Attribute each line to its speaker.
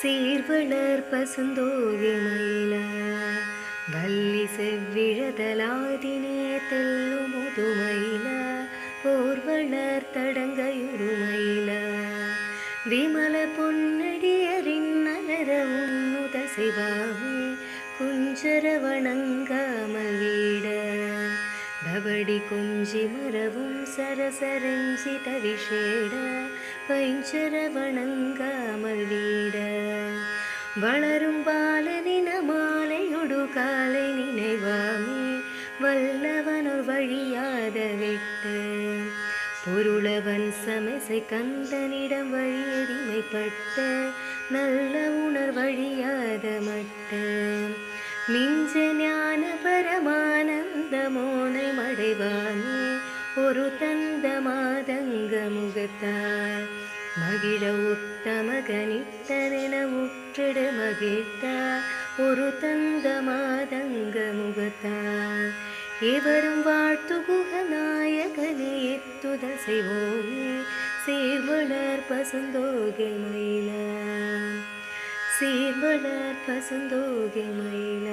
Speaker 1: சீர்வளர் பசுந்தோகை மயில வள்ளி செவ்விழதலாதினே தெல்லும் முதுமயில போர்வளர் தடங்கையுருமயில விமல பொன்னடியரின் நலர உன்னுத சிவாமி குஞ்சர வணங்காமல் வீட தவடி கொஞ்சி மரவும் சரசரஞ்சித விஷேட பைஞ்சர வணங்காமல் வீட வளரும் பாலனின மாலையொடு காலை நினைவாமே வல்லவனொரு வழியாத விட்டு பொருளவன் சமசை கந்தனிடம் வழியடிமைப்பட்ட நல்ல உணர் வழியாத மட்ட மிஞ்ச ஞான பரமானந்த மோனை மடைவானே ஒரு தந்த மாதங்க முகத்தார் மகிழ உத்தமகனிட்டனென முற்றிடு மகிழ்த்தார் ஒரு தந்த மாதங்க முகத்தார் எவரும் வாழ்த்து குகநாயகனே எத்துதல் செய்வோமே சீர்வளர் பசுந்தோகை மயில சீர்வளர் பசுந்தோகை மயில